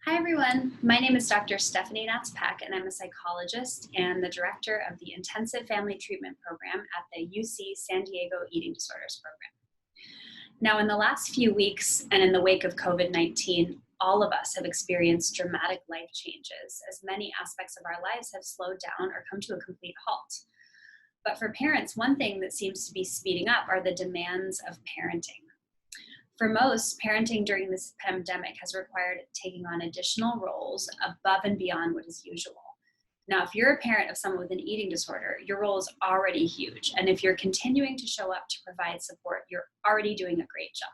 Hi everyone, my name is Dr. Stephanie Knatz Peck and I'm a psychologist and the director of the Intensive Family Treatment Program at the UC San Diego Eating Disorders Program. Now in the last few weeks and in the wake of COVID-19, all of us have experienced dramatic life changes as many aspects of our lives have slowed down or come to a complete halt. But for parents, one thing that seems to be speeding up are the demands of parenting. For most, parenting during this pandemic has required taking on additional roles above and beyond what is usual. Now, if you're a parent of someone with an eating disorder, your role is already huge. And if you're continuing to show up to provide support, you're already doing a great job.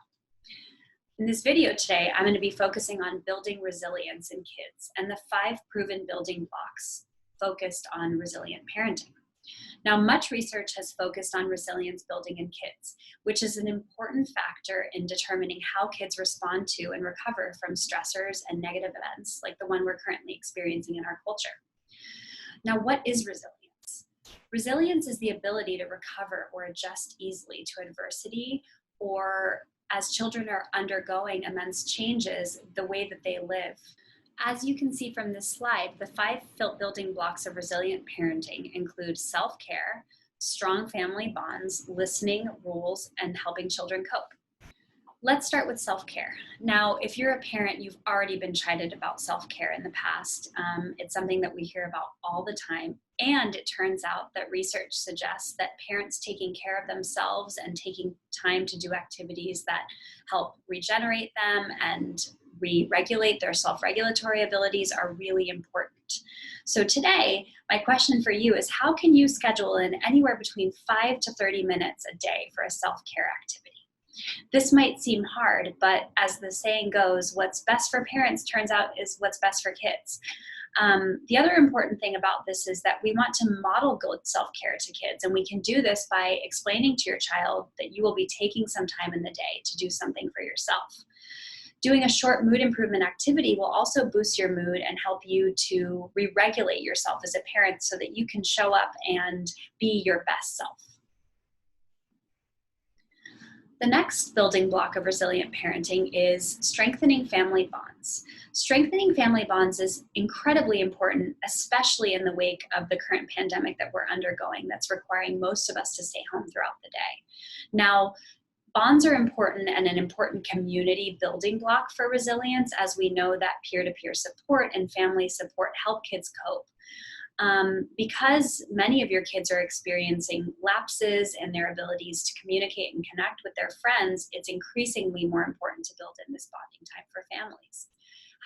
In this video today, I'm going to be focusing on building resilience in kids and the 5 proven building blocks focused on resilient parenting. Now, much research has focused on resilience building in kids, which is an important factor in determining how kids respond to and recover from stressors and negative events like the one we're currently experiencing in our culture. Now, what is resilience? Resilience is the ability to recover or adjust easily to adversity, or as children are undergoing immense changes, the way that they live. As you can see from this slide, the 5 building blocks of resilient parenting include self-care, strong family bonds, listening, rules, and helping children cope. Let's start with self-care. Now, if you're a parent, you've already been chided about self-care in the past. It's something that we hear about all the time. And it turns out that research suggests that parents taking care of themselves and taking time to do activities that help regenerate them and re-regulate their self-regulatory abilities are really important. So today, my question for you is, how can you schedule in anywhere between 5 to 30 minutes a day for a self-care activity? This might seem hard, but as the saying goes, what's best for parents turns out is what's best for kids. The other important thing about this is that we want to model good self-care to kids, and we can do this by explaining to your child that you will be taking some time in the day to do something for yourself. Doing a short mood improvement activity will also boost your mood and help you to re-regulate yourself as a parent so that you can show up and be your best self. The next building block of resilient parenting is strengthening family bonds. Strengthening family bonds is incredibly important, especially in the wake of the current pandemic that we're undergoing that's requiring most of us to stay home throughout the day. Now, bonds are important and an important community building block for resilience, as we know that peer-to-peer support and family support help kids cope. Because many of your kids are experiencing lapses in their abilities to communicate and connect with their friends, it's increasingly more important to build in this bonding time for families.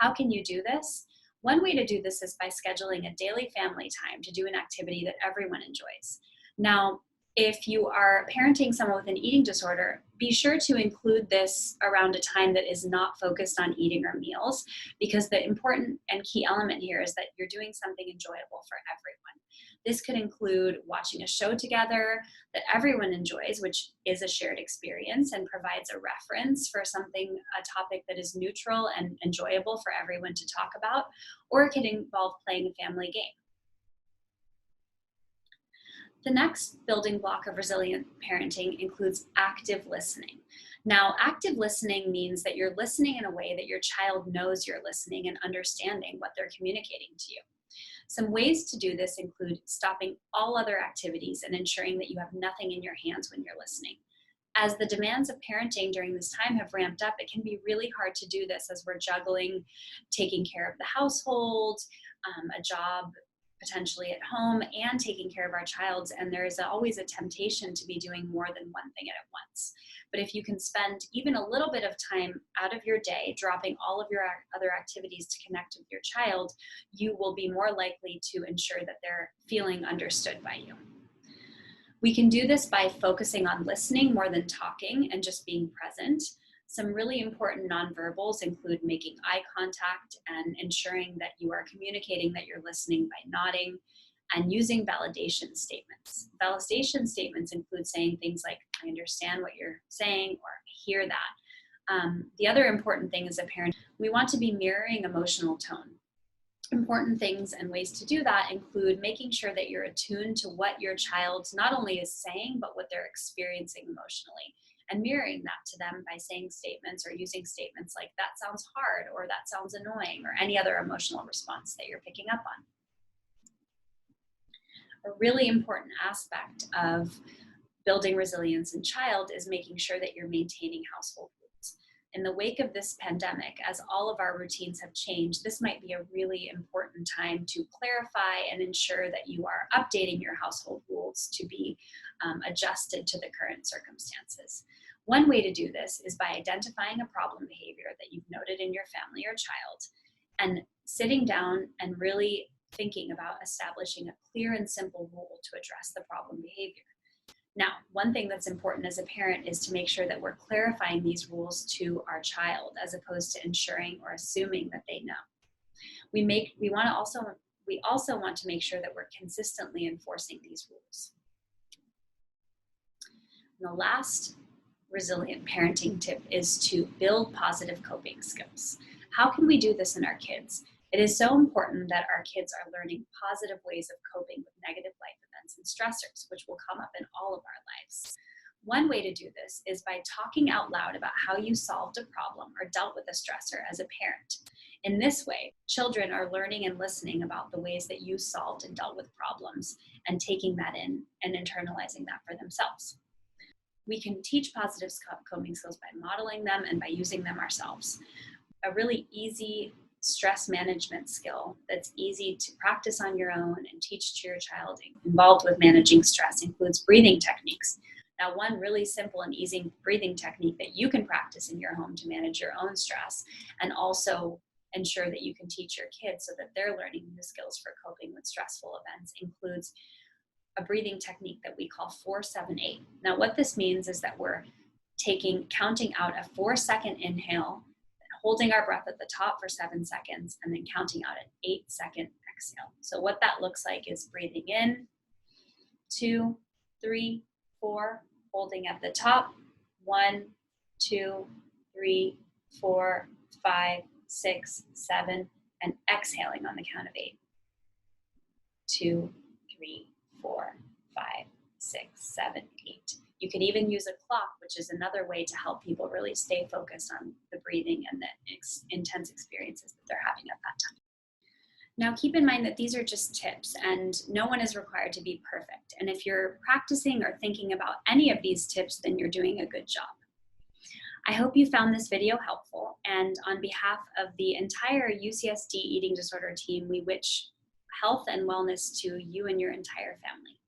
How can you do this? One way to do this is by scheduling a daily family time to do an activity that everyone enjoys. Now, if you are parenting someone with an eating disorder, be sure to include this around a time that is not focused on eating or meals, because the important and key element here is that you're doing something enjoyable for everyone. This could include watching a show together that everyone enjoys, which is a shared experience and provides a reference for something, a topic that is neutral and enjoyable for everyone to talk about, or it could involve playing a family game. The next building block of resilient parenting includes active listening. Now, active listening means that you're listening in a way that your child knows you're listening and understanding what they're communicating to you. Some ways to do this include stopping all other activities and ensuring that you have nothing in your hands when you're listening. As the demands of parenting during this time have ramped up, it can be really hard to do this as we're juggling taking care of the household, a job potentially at home, and taking care of our child, and there is always a temptation to be doing more than one thing at once. But if you can spend even a little bit of time out of your day dropping all of your other activities to connect with your child, you will be more likely to ensure that they're feeling understood by you. We can do this by focusing on listening more than talking and just being present. Some really important nonverbals include making eye contact and ensuring that you are communicating that you're listening by nodding, and using validation statements. Validation statements include saying things like, I understand what you're saying, or I hear that. The other important thing as a parent, we want to be mirroring emotional tone. Important things and ways to do that include making sure that you're attuned to what your child not only is saying, but what they're experiencing emotionally. and mirroring that to them by saying statements or using statements like, that sounds hard, or that sounds annoying, or any other emotional response that you're picking up on. A really important aspect of building resilience in child is making sure that you're maintaining household rules. In the wake of this pandemic, as all of our routines have changed, this might be a really important time to clarify and ensure that you are updating your household rules to be adjusted to the current circumstances. One way to do this is by identifying a problem behavior that you've noted in your family or child, and sitting down and really thinking about establishing a clear and simple rule to address the problem behavior. Now, one thing that's important as a parent is to make sure that we're clarifying these rules to our child, as opposed to ensuring or assuming that they know. We also want to make sure that we're consistently enforcing these rules. And the last resilient parenting tip is to build positive coping skills. How can we do this in our kids? It is so important that our kids are learning positive ways of coping with negative life events and stressors, which will come up in all of our lives. One way to do this is by talking out loud about how you solved a problem or dealt with a stressor as a parent. In this way, children are learning and listening about the ways that you solved and dealt with problems, and taking that in and internalizing that for themselves. We can teach positive coping skills by modeling them and by using them ourselves. A really easy stress management skill that's easy to practice on your own and teach to your child involved with managing stress includes breathing techniques. Now, one really simple and easy breathing technique that you can practice in your home to manage your own stress, and also ensure that you can teach your kids so that they're learning new skills for coping with stressful events, includes a breathing technique that we call 4-7-8. Now, what this means is that we're counting out a 4-second inhale, holding our breath at the top for 7 seconds, and then counting out an 8-second exhale. So what that looks like is breathing in, 2, 3, 4, holding at the top, 1, 2, 3, 4, 5, 6, 7, and exhaling on the count of 8. 2, 3, 4, 5, 6, 7, 8. You can even use a clock, which is another way to help people really stay focused on the breathing and the intense experiences that they're having at that time. Now, keep in mind that these are just tips, and no one is required to be perfect. And if you're practicing or thinking about any of these tips, then you're doing a good job. I hope you found this video helpful, and on behalf of the entire UCSD eating disorder team, we wish health and wellness to you and your entire family.